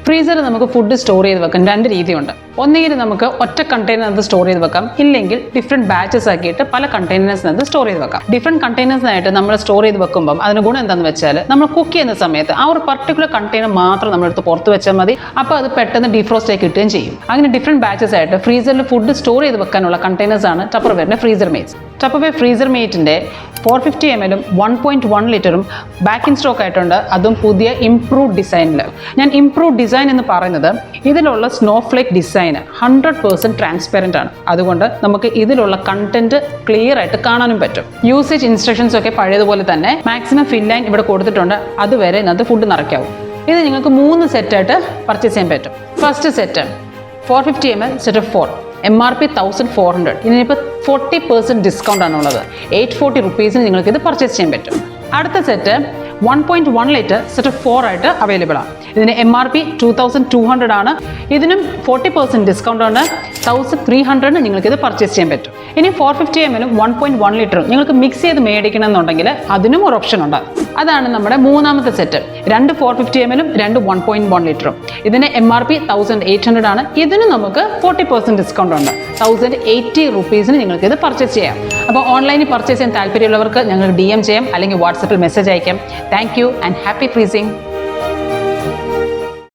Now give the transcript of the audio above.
ഫ്രീസറിൽ നമുക്ക് food store ചെയ്ത് വെക്കാൻ രണ്ട് രീതിയുണ്ട്. ഒന്നുകിൽ നമുക്ക് ഒറ്റ കണ്ടെയ്നറിനകത്ത് സ്റ്റോർ ചെയ്ത് വെക്കാം, ഇല്ലെങ്കിൽ ഡിഫറെൻറ്റ് ബാച്ചസ് ആക്കിയിട്ട് പല കണ്ടെയ്നേഴ്സിനകത്ത് സ്റ്റോർ ചെയ്ത് വെക്കാം. ഡിഫറെൻറ്റ് കണ്ടെയ്നേഴ്സിനായിട്ട് നമ്മൾ സ്റ്റോർ ചെയ്ത് വെക്കുമ്പം അതിന് ഗുണം എന്താണെന്ന് വെച്ചാൽ നമ്മൾ കുക്ക് ചെയ്യുന്ന സമയത്ത് ആ ഒരു പർട്ടിക്കുലർ കണ്ടെയ്നർ മാത്രം നമ്മളെടുത്ത് പുറത്ത് വെച്ചാൽ മതി. അപ്പോൾ അത് പെട്ടെന്ന് ഡീഫ്രോസ്റ്റ് ആയി കിട്ടുകയും ചെയ്യും. അങ്ങനെ ഡിഫറെൻറ്റ് ബാച്ചസ് ആയിട്ട് ഫ്രീസറിൽ ഫുഡ് സ്റ്റോർ ചെയ്ത് വെക്കാനുള്ള കണ്ടെയ്നേഴ്സാണ് ടപ്പർവെയറിൻ്റെ ഫ്രീസർ മേറ്റ്സ്. ടപ്പർവെയർ ഫ്രീസർ മേറ്റിൻ്റെ 450 ml 1.1 ലിറ്ററും ബാക്ക് ഇൻ സ്റ്റോക്ക് ആയിട്ടുണ്ട്. അതും പുതിയ ഇംപ്രൂവ്ഡ് ഡിസൈനിൽ. ഞാൻ ഇംപ്രൂവ്ഡ് ഡിസൈൻ എന്ന് പറയുന്നത് ഇതിലുള്ള സ്നോഫ്ലേക്ക് ഡിസൈൻ 100% ട്രാൻസ്പെറൻ്റ് ആണ്. അതുകൊണ്ട് നമുക്ക് ഇതിലുള്ള കണ്ടന്റ് ക്ലിയർ ആയിട്ട് കാണാനും പറ്റും. യൂസേജ് ഇൻസ്ട്രക്ഷൻസ് ഒക്കെ പഴയതുപോലെ തന്നെ. മാക്സിമം ഫിൽ ലൈൻ ഇവിടെ കൊടുത്തിട്ടുണ്ട്. അതുവരെ ഇതിനകത്ത് ഫുഡ് നിറയ്ക്കാവും. ഇത് നിങ്ങൾക്ക് 3 സെറ്റായിട്ട് പർച്ചേസ് ചെയ്യാൻ പറ്റും. First set 450 ml set of 4, MRP 1400. ഇതിനിപ്പോൾ 40% ഡിസ്കൗണ്ട് ആണുള്ളത്. 840 റുപ്പീസിന് നിങ്ങൾക്ക് ഇത് പർച്ചേസ് ചെയ്യാൻ പറ്റും. അടുത്ത സെറ്റ് 1.1 ലിറ്റർ സെറ്റ് ഓഫ് 4 ആയിട്ട് അവൈലബിൾ ആണ്. ഇതിന് MRP 2200 ആണ്. ഇതിനും 40% ഡിസ്കൗണ്ട് ഉണ്ട്. 1300 നിങ്ങൾക്ക് ഇത് പർച്ചേസ് ചെയ്യാൻ പറ്റും. ഇനി 450 ml 1.1 ലിറ്ററും നിങ്ങൾക്ക് മിക്സ് ചെയ്ത് മേടിക്കണം എന്നുണ്ടെങ്കിൽ അതിനും ഒരു ഓപ്ഷൻ ഉണ്ട്. അതാണ് നമ്മുടെ മൂന്നാമത്തെ സെറ്റ്. 2 450 ml 2 1.1 ലിറ്ററും. ഇതിന് MRP 1800 ആണ്. ഇതിന് നമുക്ക് 40% ഡിസ്കൗണ്ട് ഉണ്ട്. 1080 റുപ്പീസിന് നിങ്ങൾക്ക് ഇത് പർച്ചേസ് ചെയ്യാം. അപ്പോൾ ഓൺലൈനിൽ പർച്ചേസ് ചെയ്യാൻ താല്പര്യമുള്ളവർക്ക് ഞങ്ങൾക്ക് DM ചെയ്യാം, അല്ലെങ്കിൽ വാട്സപ്പിൽ മെസ്സേജ് അയക്കാം. Thank you and happy freezing.